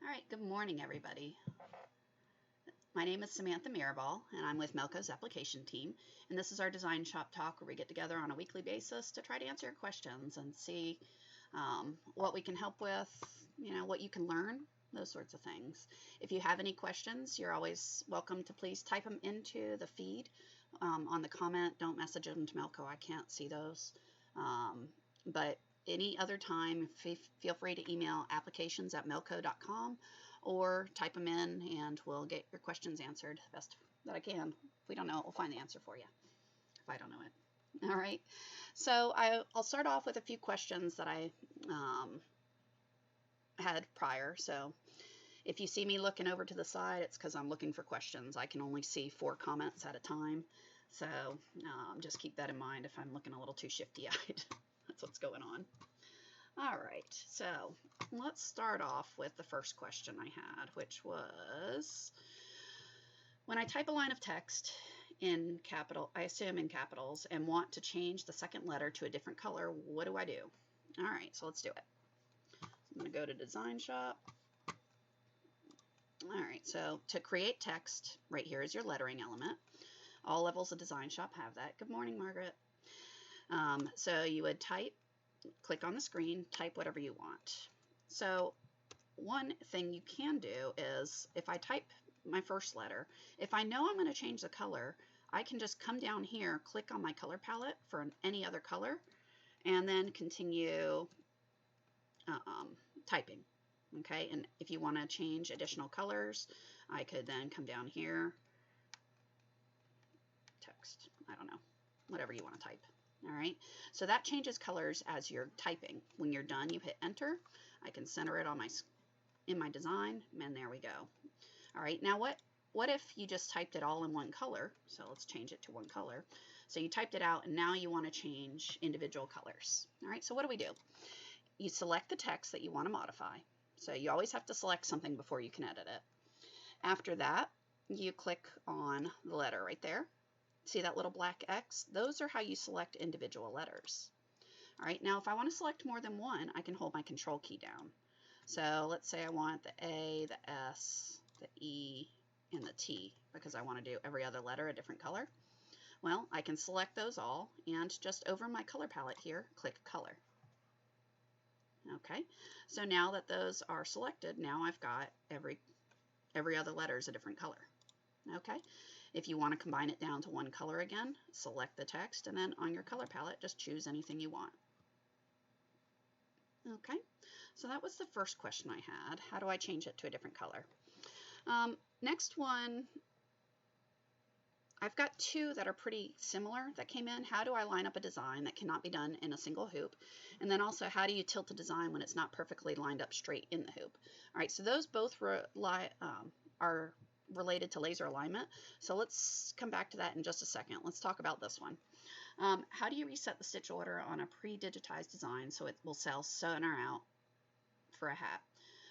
All right, good morning, everybody. My name is Samantha Mirabal, and I'm with Melco's application team. And this is our Design Shop talk where we get together on a weekly basis to try to answer your questions and see what we can help with, what you can learn, those sorts of things. If you have any questions, you're always welcome to please type them into the feed on the comment. Don't message them to Melco. I can't see those. But any other time, feel free to email applications@melco.com or type them in and we'll get your questions answered the best that I can. If we don't know it, we'll find the answer for you if I don't know it. All right. So I'll start off with a few questions that I had prior. So if you see me looking over to the side, it's because I'm looking for questions. I can only see 4 comments at a time. So just keep that in mind if I'm looking a little too shifty-eyed. That's what's going on. All right, so let's start off with the first question I had, which was, when I type a line of text in capital, I assume in capitals, and want to change the second letter to a different color, what do I do? All right, so let's do it. I'm going to go to DesignShop. All right, so to create text, right here is your lettering element. All levels of DesignShop have that. Good morning, Margaret. So you would click on the screen, type whatever you want. So one thing you can do is, if I type my first letter, if I know I'm going to change the color, I can just come down here, click on my color palette for any other color, and then continue typing. Okay, and if you want to change additional colors, I could then come down here, text, I don't know, whatever you want to type. All right, so that changes colors as you're typing. When you're done, you hit enter. I can center it on in my design, and there we go. All right, now what if you just typed it all in one color? So let's change it to one color. So you typed it out, and now you want to change individual colors. All right, so what do? You select the text that you want to modify. So you always have to select something before you can edit it. After that, you click on the letter right there. See that little black X? Those are how you select individual letters. All right, now if I want to select more than one, I can hold my control key down. So let's say I want the A, the S, the E, and the T, because I want to do every other letter a different color. Well, I can select those all, and just over my color palette here, click color. Okay, so now that those are selected, now I've got every other letter is a different color. Okay, if you want to combine it down to one color again, select the text, and then on your color palette, just choose anything you want. Okay, so that was the first question I had. How do I change it to a different color? Next one, I've got 2 that are pretty similar that came in. How do I line up a design that cannot be done in a single hoop? And then also, how do you tilt a design when it's not perfectly lined up straight in the hoop? All right, so those both are related to laser alignment. So let's come back to that in just a second. Let's talk about this one. How do you reset the stitch order on a pre-digitized design so it will sell center out for a hat?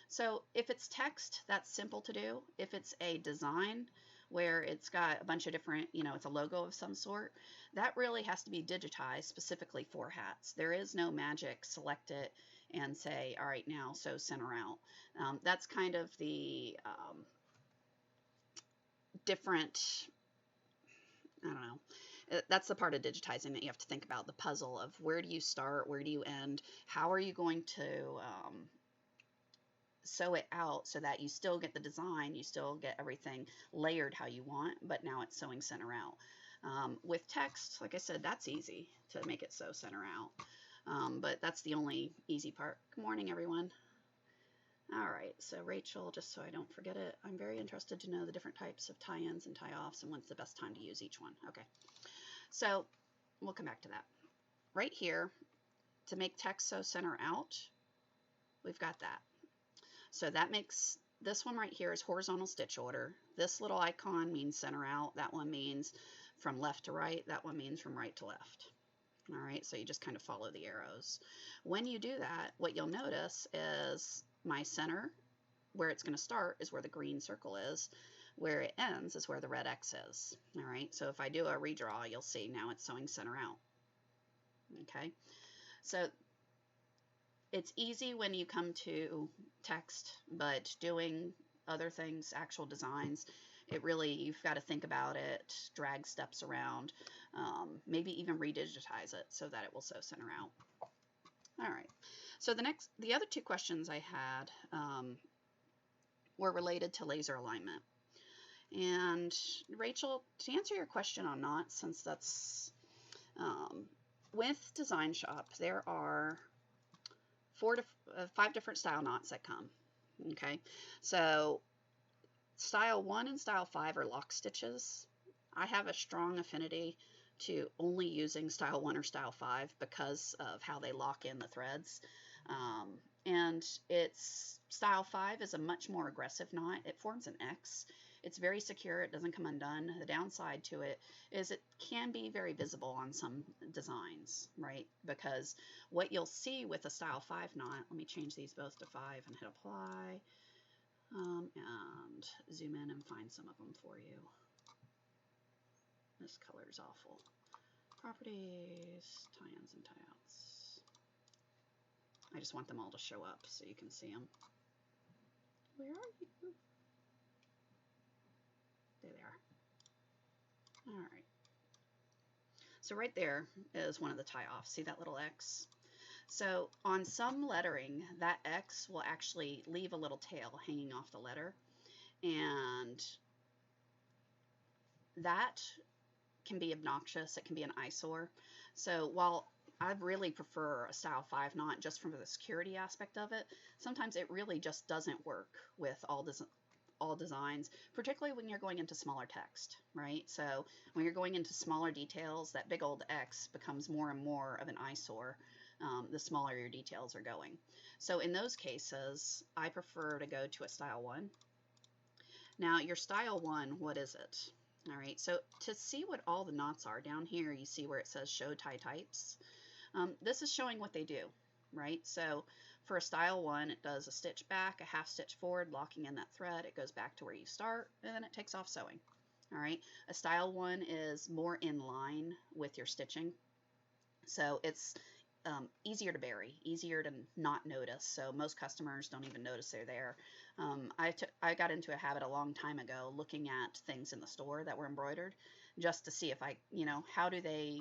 So if it's text, that's simple to do. If it's a design where it's got a bunch of different, it's a logo of some sort, that really has to be digitized specifically for hats. There is no magic, select it and say, all right, now so center out. That's kind of the different, I don't know, that's the part of digitizing that you have to think about, the puzzle of where do you start, where do you end, how are you going to sew it out so that you still get the design, you still get everything layered how you want, but now it's sewing center out. With text, like I said, that's easy to make it sew center out, but that's the only easy part. Good morning, everyone. All right, so Rachel, just so I don't forget it, I'm very interested to know the different types of tie-ins and tie-offs and when's the best time to use each one. Okay, so we'll come back to that. Right here, to make text sew center out, we've got that. So that makes, this one right here is horizontal stitch order. This little icon means center out. That one means from left to right. That one means from right to left. All right, so you just kind of follow the arrows. When you do that, what you'll notice is my center, where it's going to start, is where the green circle is. Where it ends is where the red X is. All right, so if I do a redraw, you'll see now it's sewing center out. Okay, so it's easy when you come to text, but doing other things, actual designs, it really, you've got to think about it, drag steps around, maybe even redigitize it so that it will sew center out. All right. So the other two questions I had were related to laser alignment. And Rachel, to answer your question on knots, since that's with DesignShop, there are 5 different style knots that come. Okay, so style 1 and style 5 are lock stitches. I have a strong affinity to only using style 1 or style 5 because of how they lock in the threads. And it's style 5 is a much more aggressive knot. It forms an X. It's very secure. It doesn't come undone. The downside to it is it can be very visible on some designs, right? Because what you'll see with a style 5 knot, let me change these both to 5 and hit apply, and zoom in and find some of them for you. This color is awful. Properties, tie-ins and tie-outs. I just want them all to show up so you can see them. Where are you? There they are. All right. So right there is one of the tie-offs. See that little X? So on some lettering, that X will actually leave a little tail hanging off the letter. And that can be obnoxious. It can be an eyesore. So while I really prefer a style 5 knot just from the security aspect of it, sometimes it really just doesn't work with all designs, particularly when you're going into smaller text, right? So when you're going into smaller details, that big old X becomes more and more of an eyesore the smaller your details are going. So in those cases, I prefer to go to a style 1. Now your style 1, what is it? All right, so to see what all the knots are, down here you see where it says show tie types. This is showing what they do, right? So for a style 1, it does a stitch back, a half stitch forward, locking in that thread. It goes back to where you start, and then it takes off sewing. All right, a style 1 is more in line with your stitching. So it's easier to bury, easier to not notice. So most customers don't even notice they're there. I got into a habit a long time ago looking at things in the store that were embroidered just to see if how do they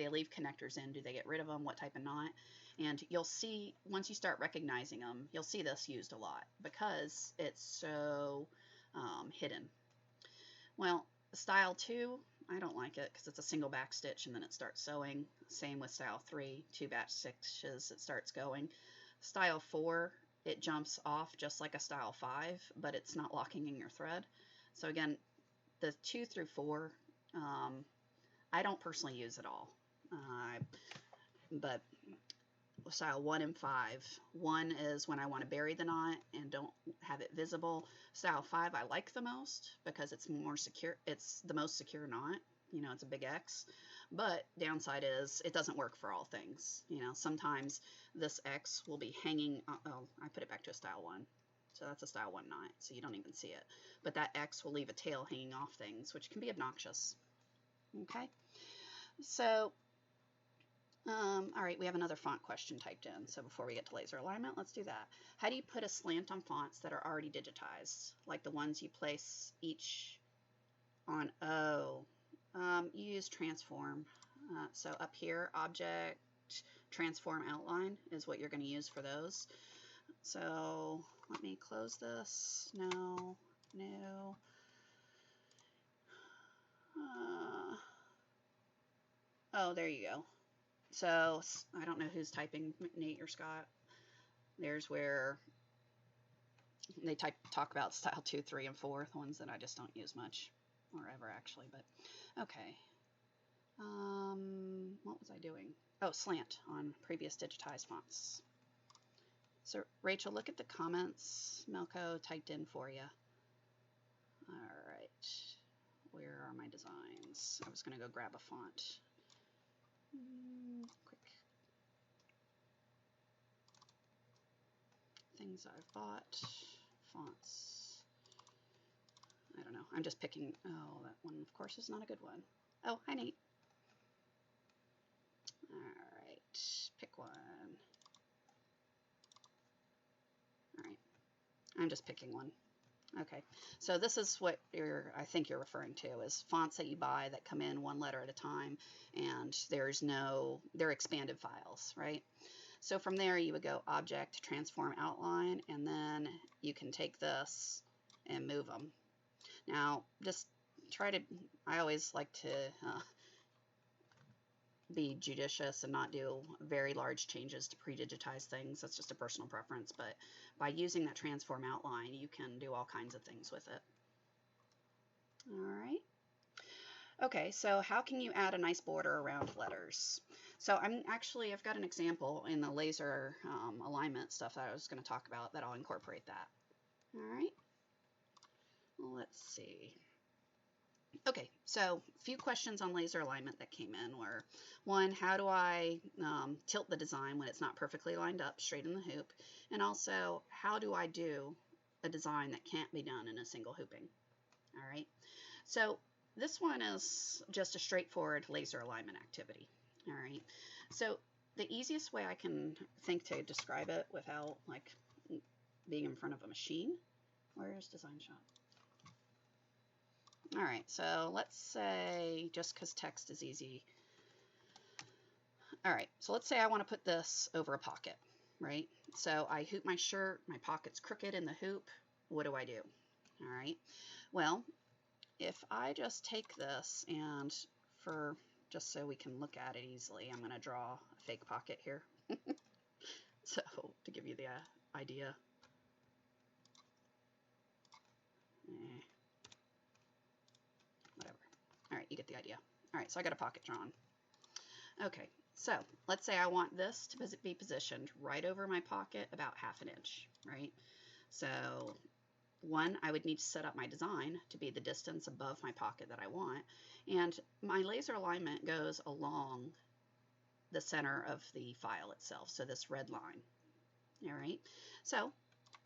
leave connectors in? Do they get rid of them? What type of knot? And you'll see, once you start recognizing them, you'll see this used a lot because it's so hidden. Well, style 2, I don't like it because it's a single back stitch and then it starts sewing. Same with style 3, 2 back stitches, it starts going. Style 4, it jumps off just like a style 5, but it's not locking in your thread. So again, the 2 through 4, I don't personally use at all. But style 1 and 5. 1 is when I want to bury the knot and don't have it visible. Style 5 I like the most because it's more secure. It's the most secure knot. It's a big X. But downside is it doesn't work for all things. Sometimes this X will be hanging. Oh, I put it back to a style 1. So that's a style 1 knot, so you don't even see it. But that X will leave a tail hanging off things, which can be obnoxious. Okay, so all right, we have another font question typed in. So before we get to laser alignment, let's do that. How do you put a slant on fonts that are already digitized, like the ones you place each on? You use transform. So up here, object transform outline is what you're going to use for those. So let me close this. No. Oh, there you go. So I don't know who's typing, Nate or Scott. There's where they talk about style 2, 3, and 4, the ones that I just don't use much or ever actually. But okay. What was I doing? Oh, slant on previous digitized fonts. So Rachel, look at the comments Melco typed in for you. All right. Where are my designs? I was going to go grab a font. Quick. Things I've bought. Fonts. I don't know. I'm just picking. Oh, that one, of course, is not a good one. Oh, hi, Nate. All right. Pick one. I'm just picking one. Okay, so this is what I think you're referring to, is fonts that you buy that come in one letter at a time, and they're expanded files, right? So from there you would go Object, Transform Outline, and then you can take this and move them. Now, just I always like to be judicious and not do very large changes to pre-digitize things. That's just a personal preference, but by using that transform outline, you can do all kinds of things with it. All right. Okay, so how can you add a nice border around letters? So I've got an example in the laser alignment stuff that I was going to talk about that I'll incorporate that. All right. Let's see. Okay, so a few questions on laser alignment that came in were, one, how do I tilt the design when it's not perfectly lined up straight in the hoop? And also, how do I do a design that can't be done in a single hooping? All right, so this one is just a straightforward laser alignment activity. All right, so the easiest way I can think to describe it without like being in front of a machine, where's DesignShop? All right, so let's say, just because text is easy. All right, so let's say I want to put this over a pocket, right? So I hoop my shirt, my pocket's crooked in the hoop. What do I do? All right, well, if I just take this and just so we can look at it easily, I'm going to draw a fake pocket here. So to give you the idea. Whatever. All right, you get the idea. All right, so I got a pocket drawn. Okay, so let's say I want this to be positioned right over my pocket about 1/2 inch, right? So one, I would need to set up my design to be the distance above my pocket that I want, and my laser alignment goes along the center of the file itself, so this red line. All right, so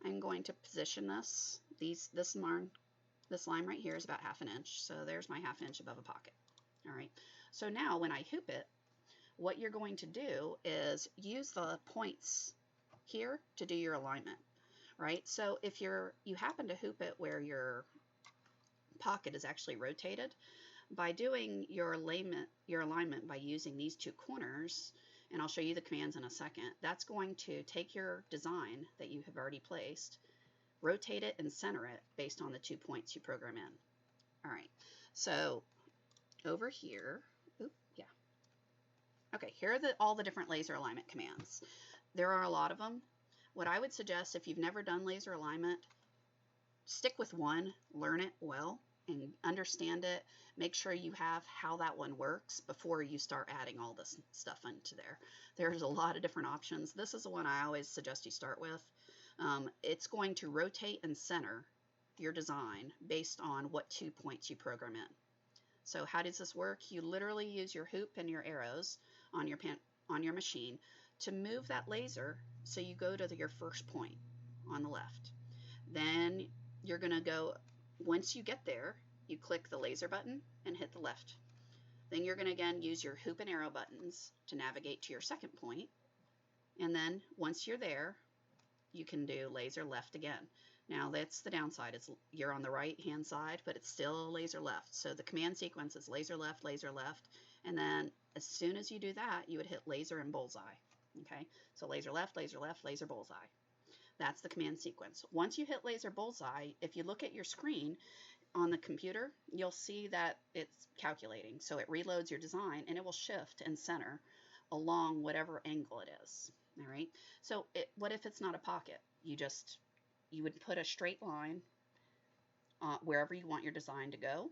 I'm going to position this. This line right here is about 1/2 inch, so there's my 1/2 inch above a pocket. All right, so now when I hoop it, what you're going to do is use the points here to do your alignment, right? So if you happen to hoop it where your pocket is actually rotated, by doing your alignment by using these two corners, and I'll show you the commands in a second, that's going to take your design that you have already placed, rotate it and center it based on the 2 points you program in. All right, so over here, okay, here are all the different laser alignment commands. There are a lot of them. What I would suggest, if you've never done laser alignment, stick with one, learn it well, and understand it. Make sure you have how that one works before you start adding all this stuff into there. There's a lot of different options. This is the one I always suggest you start with. It's going to rotate and center your design based on what 2 points you program in. So how does this work? You literally use your hoop and your arrows on your machine to move that laser, so you go to your first point on the left. Then you're going to go, once you get there, you click the laser button and hit the left. Then you're going to again use your hoop and arrow buttons to navigate to your second point. And then once you're there, you can do laser left again. Now that's the downside, you're on the right hand side, but it's still laser left. So the command sequence is laser left, and then as soon as you do that, you would hit laser and bullseye. Okay, so laser left, laser bullseye. That's the command sequence. Once you hit laser bullseye, if you look at your screen on the computer, you'll see that it's calculating. So it reloads your design and it will shift and center along whatever angle it is. All right, so what if it's not a pocket? You would put a straight line wherever you want your design to go.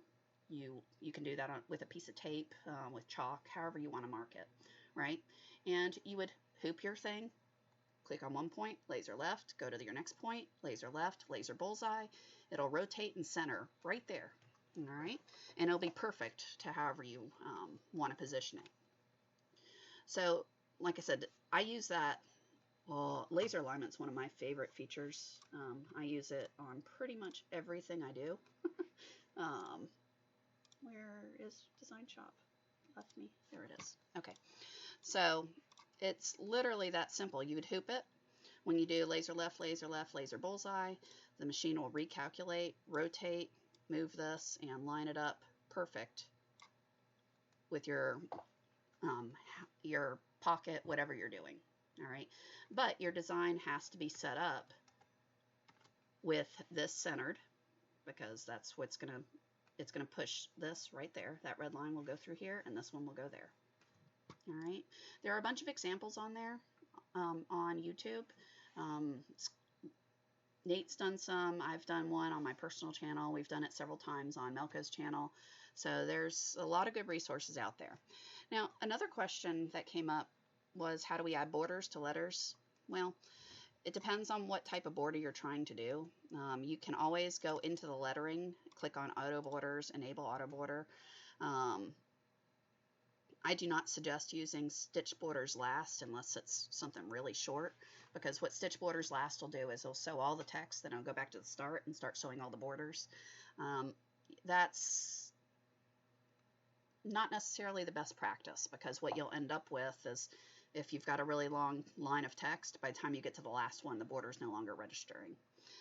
You can do that with a piece of tape, with chalk, however you want to mark it, right? And you would hoop your thing, click on one point, laser left, go to your next point, laser left, laser bullseye. It'll rotate and center right there, all right? And it'll be perfect to however you want to position it. So, like I said, I use that. Well, laser alignment is one of my favorite features. I use it on pretty much everything I do. Where is DesignShop? Left me. There it is. Okay. So it's literally that simple. You would hoop it when you do laser left, laser bullseye. the machine will recalculate, rotate, move this, and line it up perfect with your pocket, whatever you're doing. All right, but your design has to be set up with this centered, because that's what's gonna, it's gonna push this right there. That red line will go through here, and this one will go there. All right, there are a bunch of examples on there on YouTube. Nate's done some, I've done one on my personal channel, we've done it several times on Melko's channel, so there's a lot of good resources out there. Now, another question that came up was, how do we add borders to letters? Well, it depends on what type of border you're trying to do. You can always go into the lettering, click on auto borders, enable auto border. I do not suggest using stitch borders last unless it's something really short, because what stitch borders last will do is it'll sew all the text, then it'll go back to the start and start sewing all the borders. That's not necessarily the best practice, because what you'll end up with is, if you've got a really long line of text, by the time you get to the last one, the border is no longer registering.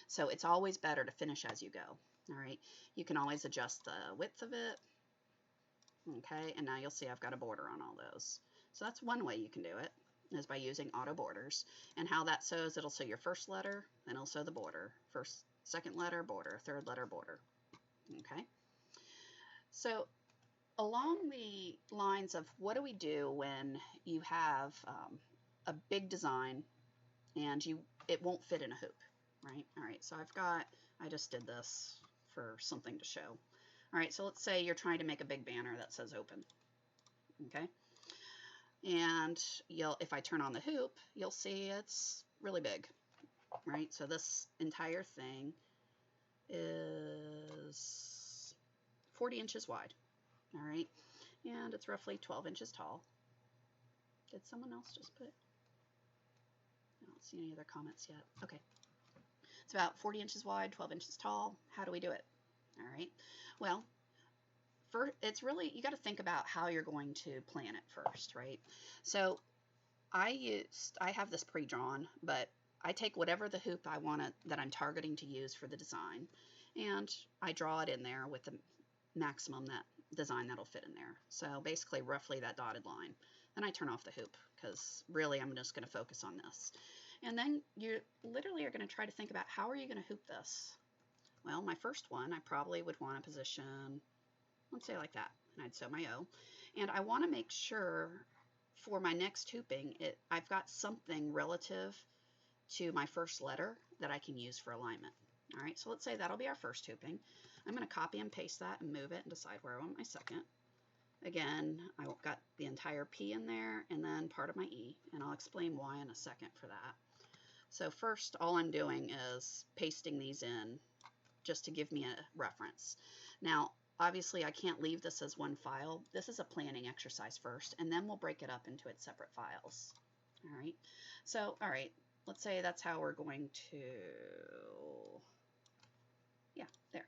So it's always better to finish as you go. All right, you can always adjust the width of it. Okay, and now you'll see I've got a border on all those. So that's one way you can do it, is by using auto borders. And how that sews, it'll sew your first letter, then it'll sew the border. First, second letter, border, third letter, border. Okay, so along the lines of what do we do when you have a big design and it won't fit in a hoop, right? All right, so I just did this for something to show. All right, so let's say you're trying to make a big banner that says open, okay? And if I turn on the hoop, you'll see it's really big, right? So this entire thing is 40 inches wide, all right? And it's roughly 12 inches tall. Did someone else just put? I don't see any other comments yet. Okay. It's about 40 inches wide, 12 inches tall. How do we do it? All right. Well, it's really, you got to think about how you're going to plan it first, right? So I have this pre-drawn, but I take whatever the hoop I want that I'm targeting to use for the design, and I draw it in there with the maximum design that'll fit in there. So basically roughly that dotted line. Then I turn off the hoop, because really I'm just going to focus on this. And then you literally are going to try to think about, how are you going to hoop this? Well, my first one, I probably would want to position, let's say like that, and I'd sew my O. And I want to make sure for my next hooping, I've got something relative to my first letter that I can use for alignment. All right, so let's say that'll be our first hooping. I'm going to copy and paste that and move it and decide where I want my second. Again, I got the entire P in there and then part of my E, and I'll explain why in a second for that. So first, all I'm doing is pasting these in just to give me a reference. Now, obviously, I can't leave this as one file. This is a planning exercise first, and then we'll break it up into its separate files. All right, so, all right, let's say that's how we're going to, yeah, there.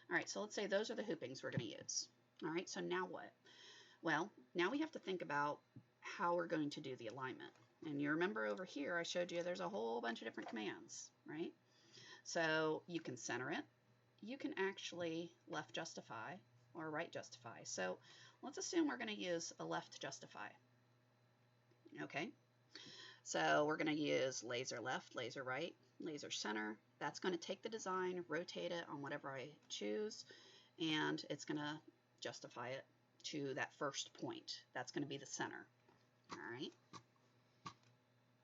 All right, so let's say those are the hoopings we're going to use. All right, so now what? Well, now we have to think about how we're going to do the alignment. And you remember over here, I showed you there's a whole bunch of different commands, right? So you can center it. You can actually left justify or right justify. So let's assume we're going to use a left justify. Okay, so we're going to use laser left, laser right, laser center. That's going to take the design, rotate it on whatever I choose, and it's going to justify it to that first point. That's going to be the center. All right,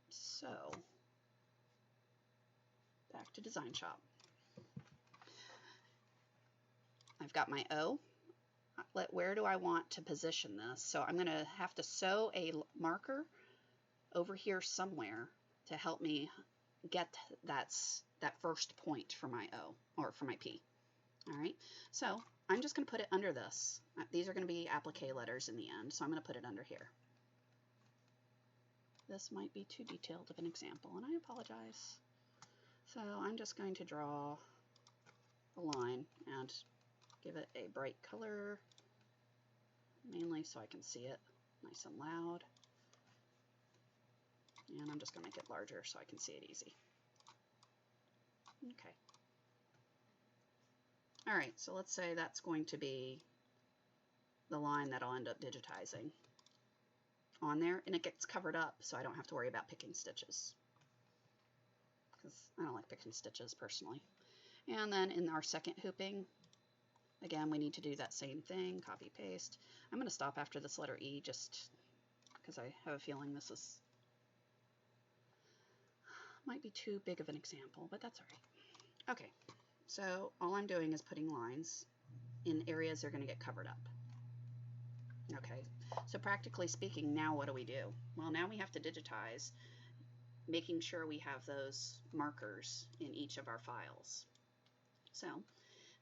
so back to DesignShop. I've got my O. Where do I want to position this? So I'm going to have to sew a marker over here somewhere to help me get that first point for my O, or for my P. All right, so I'm just going to put it under this. These are going to be applique letters in the end, so I'm going to put it under here. This might be too detailed of an example, and I apologize. So I'm just going to draw a line and give it a bright color, mainly so I can see it nice and loud. And I'm just going to make it larger so I can see it easy. Okay. All right, so let's say that's going to be the line that I'll end up digitizing on there, and it gets covered up so I don't have to worry about picking stitches, because I don't like picking stitches personally. And then in our second hooping, again, we need to do that same thing, copy paste. I'm going to stop after this letter E just because I have a feeling this is might be too big of an example, but that's all right. Okay, so all I'm doing is putting lines in areas they're going to get covered up. Okay, so practically speaking, now what do we do? Well, now we have to digitize, making sure we have those markers in each of our files. So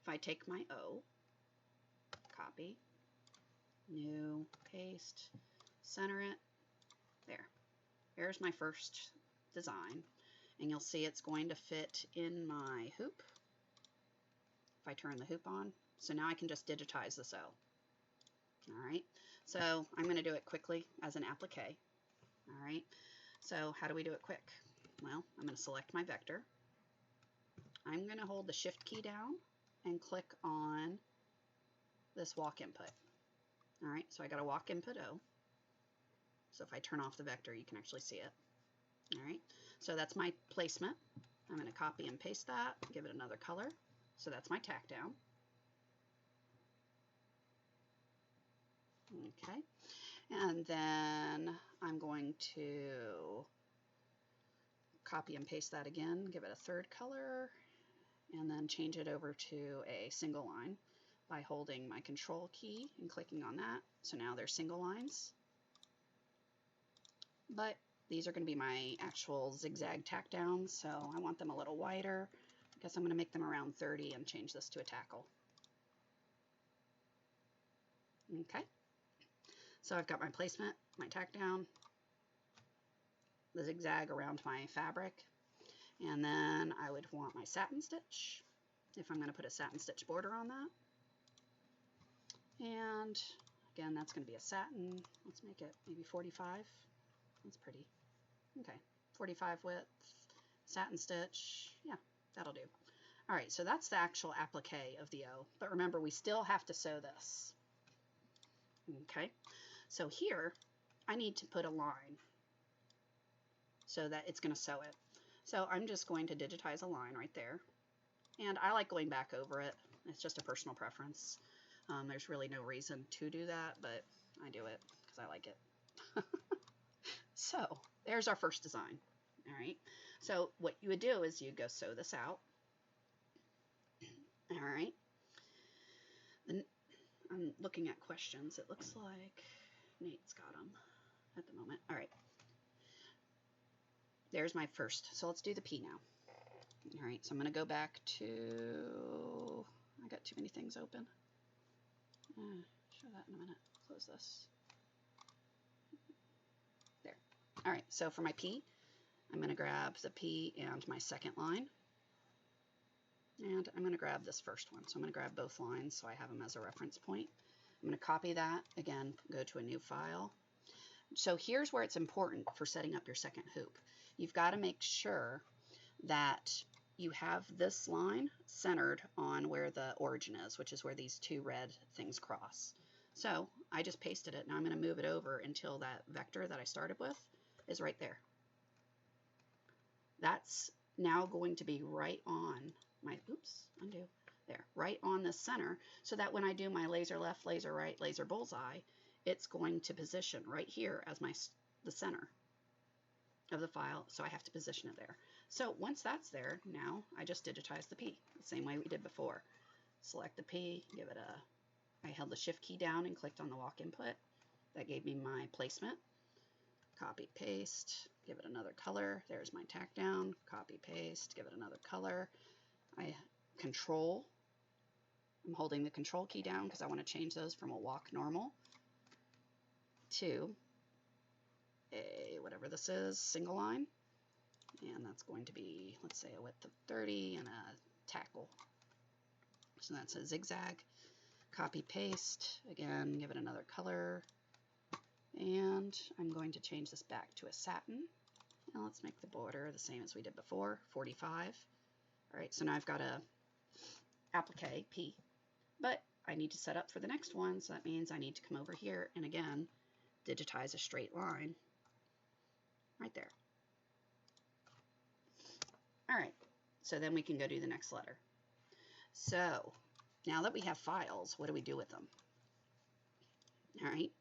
if I take my O, copy, new, paste, center it, there. There's my first design, and you'll see it's going to fit in my hoop if I turn the hoop on. So now I can just digitize this O. All right, so I'm going to do it quickly as an applique. All right, so how do we do it quick? Well, I'm going to select my vector. I'm going to hold the shift key down and click on this walk input. All right, so I got a walk input O. So if I turn off the vector, you can actually see it. All right, so that's my placement. I'm going to copy and paste that, give it another color. So that's my tack down. Okay, and then I'm going to copy and paste that again, give it a third color, and then change it over to a single line by holding my control key and clicking on that. So now they're single lines, but these are going to be my actual zigzag tack downs, so I want them a little wider. I guess I'm going to make them around 30 and change this to a tackle. Okay. So I've got my placement, my tack down, the zigzag around my fabric, and then I would want my satin stitch if I'm going to put a satin stitch border on that. And again, that's going to be a satin. Let's make it maybe 45. That's pretty. Okay, 45 width, satin stitch. Yeah, that'll do. All right, so that's the actual applique of the O. But remember, we still have to sew this. Okay. So here, I need to put a line so that it's going to sew it. So I'm just going to digitize a line right there. And I like going back over it. It's just a personal preference. There's really no reason to do that, but I do it because I like it. So there's our first design. All right. So what you would do is you go sew this out. All right. Then I'm looking at questions. It looks like Nate's got them at the moment. All right. There's my first. So let's do the P now. All right. So I'm going to go back to, I got too many things open. Show that in a minute. Close this. There. All right. So for my P, I'm going to grab the P and my second line. And I'm going to grab this first one. So I'm going to grab both lines so I have them as a reference point. I'm going to copy that. Again, go to a new file. So here's where it's important for setting up your second hoop. You've got to make sure that you have this line centered on where the origin is, which is where these two red things cross. So I just pasted it. Now I'm going to move it over until that vector that I started with is right there. That's now going to be right on my, oops, undo, there, right on the center, so that when I do my laser left, laser right, laser bullseye, it's going to position right here as the center of the file, so I have to position it there. So once that's there, now I just digitize the P, the same way we did before. Select the P, give it a, I held the shift key down and clicked on the walk input. That gave me my placement. Copy, paste, give it another color. There's my tack down, copy, paste, give it another color. I control, I'm holding the control key down because I want to change those from a walk normal to a, whatever this is, single line. And that's going to be, let's say, a width of 30 and a tackle. So that's a zigzag. Copy, paste, again, give it another color. And I'm going to change this back to a satin. And let's make the border the same as we did before, 45. All right, so now I've got a applique, P, but I need to set up for the next one, so that means I need to come over here and again digitize a straight line right there. All right, so then we can go do the next letter. So now that we have files, what do we do with them? All right,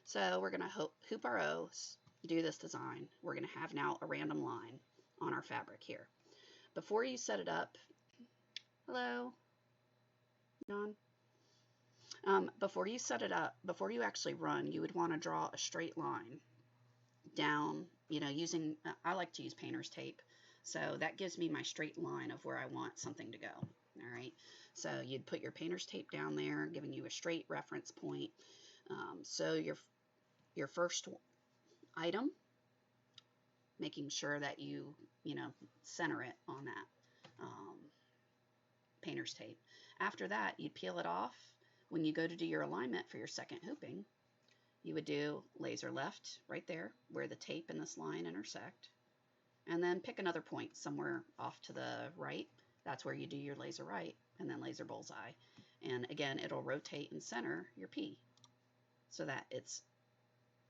so we're going to hoop our O's, do this design. We're going to have now a random line on our fabric here. Before you set it up, hello, John. Before you set it up, before you actually run, you would want to draw a straight line down, using, I like to use painter's tape. So that gives me my straight line of where I want something to go. All right. So you'd put your painter's tape down there, giving you a straight reference point. So your first item, making sure that you center it on that painter's tape. After that, you'd peel it off. When you go to do your alignment for your second hooping, you would do laser left right there where the tape and this line intersect, and then pick another point somewhere off to the right. That's where you do your laser right, and then laser bullseye. And again, it'll rotate and center your P so that it's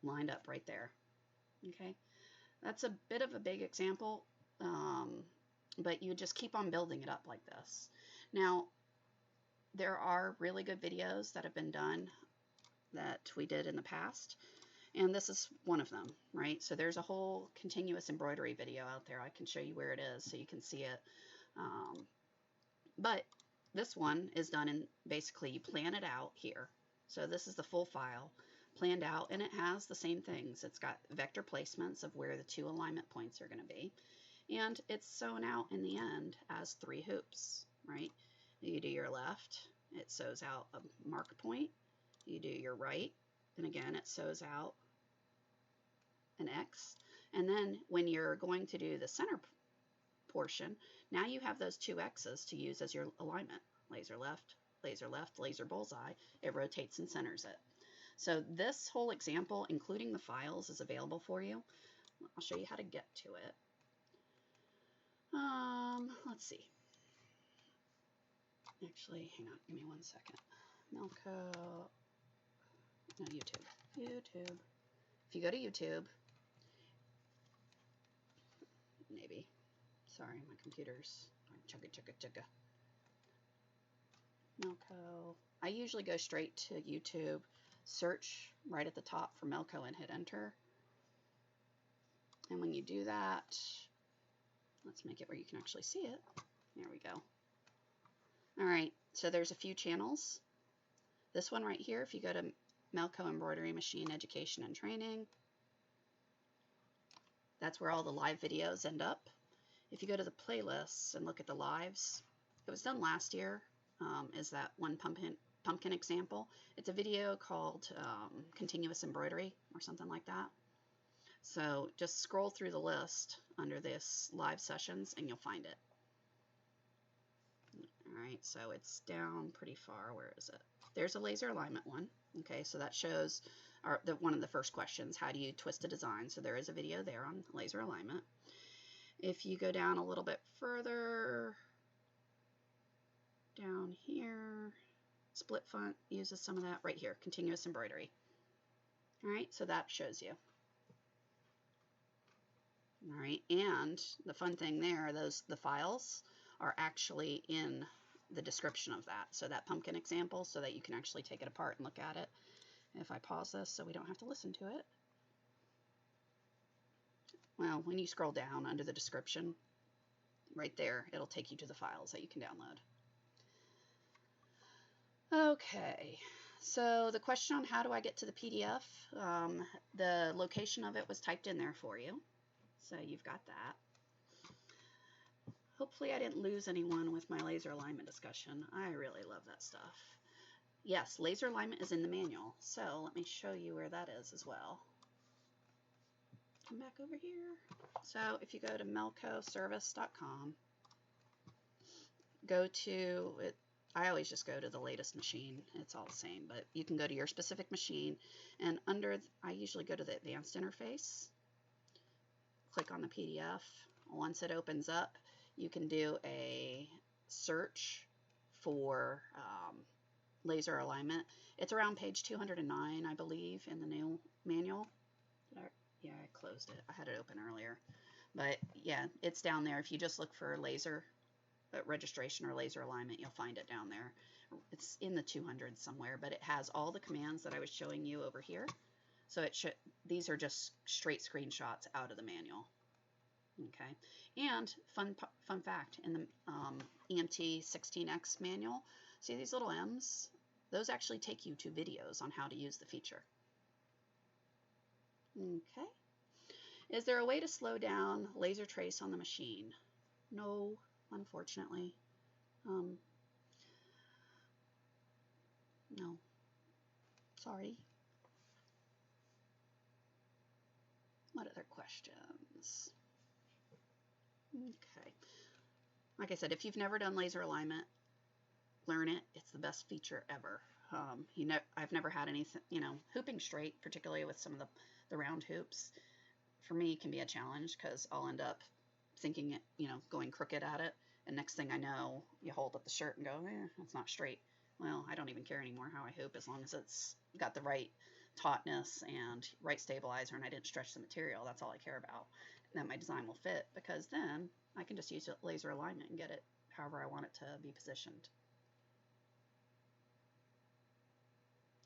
lined up right there. Okay, that's a bit of a big example, but you just keep on building it up like this. Now, there are really good videos that have been done that we did in the past, and this is one of them, right? So there's a whole continuous embroidery video out there. I can show you where it is so you can see it. But this one is done in, basically you plan it out here. So this is the full file planned out, and it has the same things. It's got vector placements of where the two alignment points are going to be, and it's sewn out in the end as 3 hoops, right? You do your left, it sews out a mark point. You do your right, and again it sews out an X. And then when you're going to do the center portion, now you have those 2 X's to use as your alignment. Laser left, laser bullseye. It rotates and centers it. So this whole example, including the files, is available for you. I'll show you how to get to it. Let's see. Actually, hang on, give me 1 second. Melco, no, YouTube. If you go to YouTube, maybe, sorry, my computer's chugga. Melco. I usually go straight to YouTube, search right at the top for Melco and hit enter. And when you do that, let's make it where you can actually see it. There we go. All right, so there's a few channels. This one right here, if you go to Melco Embroidery Machine Education and Training, that's where all the live videos end up. If you go to the playlists and look at the lives, it was done last year, is that one pumpkin example. It's a video called Continuous Embroidery or something like that. So just scroll through the list under this live sessions and you'll find it. All right, so it's down pretty far. Where is it? There's a laser alignment one. Okay, so that shows one of the first questions, how do you twist a design? So there is a video there on laser alignment. If you go down a little bit further, down here, split font uses some of that right here, continuous embroidery. All right, so that shows you. All right, and the fun thing there, the files are actually in the description of that. So that pumpkin example, so that you can actually take it apart and look at it. If I pause this so we don't have to listen to it. Well, when you scroll down under the description, right there, it'll take you to the files that you can download. Okay, so the question on how do I get to the PDF, the location of it was typed in there for you. So you've got that. Hopefully I didn't lose anyone with my laser alignment discussion. I really love that stuff. Yes, laser alignment is in the manual. So let me show you where that is as well. Come back over here. So if you go to melcoservice.com, go to it. I always just go to the latest machine. It's all the same, but you can go to your specific machine, and under, I usually go to the advanced interface, click on the PDF. Once it opens up, you can do a search for laser alignment. It's around page 209, I believe, in the new manual. Yeah, I closed it. I had it open earlier. But yeah, it's down there. If you just look for laser registration or laser alignment, you'll find it down there. It's in the 200s somewhere, but it has all the commands that I was showing you over here. So it should, these are just straight screenshots out of the manual. Okay, and fun fact, in the EMT 16X manual, see these little M's? Those actually take you to videos on how to use the feature. Okay. Is there a way to slow down laser trace on the machine? No, unfortunately. No. Sorry. What other questions? Okay. Like I said, if you've never done laser alignment, learn it. It's the best feature ever. I've never had anything, hooping straight, particularly with some of the round hoops, for me can be a challenge because I'll end up thinking it, going crooked at it. And next thing I know, you hold up the shirt and go, it's not straight. Well, I don't even care anymore how I hoop as long as it's got the right tautness and right stabilizer and I didn't stretch the material. That's all I care about. And then my design will fit, because then I can just use laser alignment and get it however I want it to be positioned.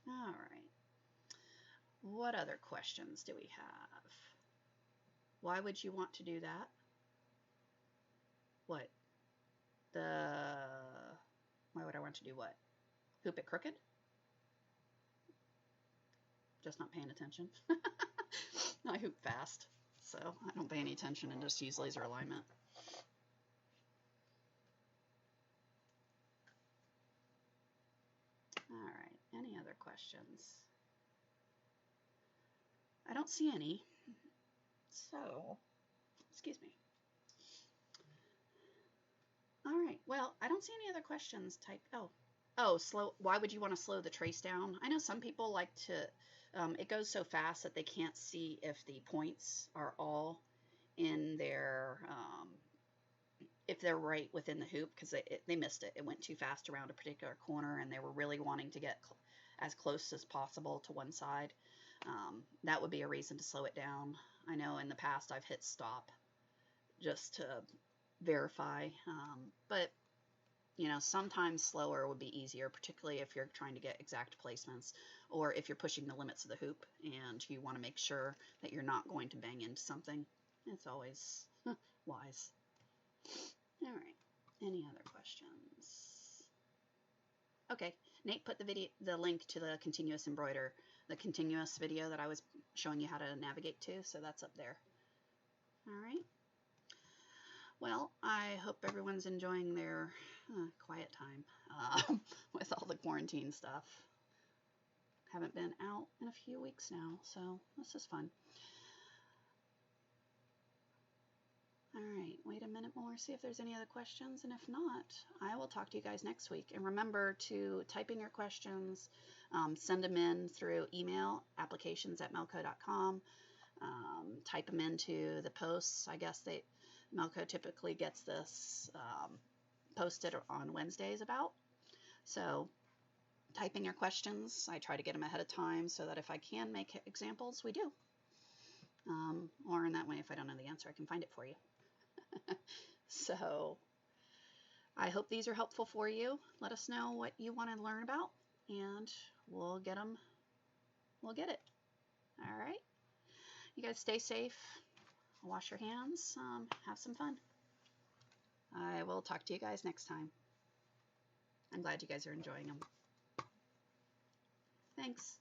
All right. What other questions do we have? Why would you want to do that? What? Why would I want to do what? Hoop it crooked? Just not paying attention. I hoop fast, so I don't pay any attention and just use laser alignment. All right, any other questions? I don't see any, so, excuse me. All right, well, I don't see any other questions. Slow. Why would you want to slow the trace down? I know some people like to, it goes so fast that they can't see if the points are all in their, if they're right within the hoop, because they missed it. It went too fast around a particular corner and they were really wanting to get as close as possible to one side. That would be a reason to slow it down. I know in the past I've hit stop just to verify, but sometimes slower would be easier, particularly if you're trying to get exact placements or if you're pushing the limits of the hoop and you want to make sure that you're not going to bang into something. It's always wise. All right, any other questions? Okay, Nate put the link to the continuous video that I was showing you how to navigate to, so that's up there. All right. Well, I hope everyone's enjoying their quiet time with all the quarantine stuff. Haven't been out in a few weeks now, so this is fun. All right, wait a minute more, see if there's any other questions, and if not, I will talk to you guys next week. And remember to type in your questions, send them in through email, applications@melco.com, type them into the posts. I guess Melco typically gets this posted on Wednesdays about. So type in your questions. I try to get them ahead of time so that if I can make examples, we do. Or in that way, if I don't know the answer, I can find it for you. So I hope these are helpful for you. Let us know what you want to learn about and we'll get it. All right. You guys stay safe. Wash your hands. Have some fun. I will talk to you guys next time. I'm glad you guys are enjoying them. Thanks.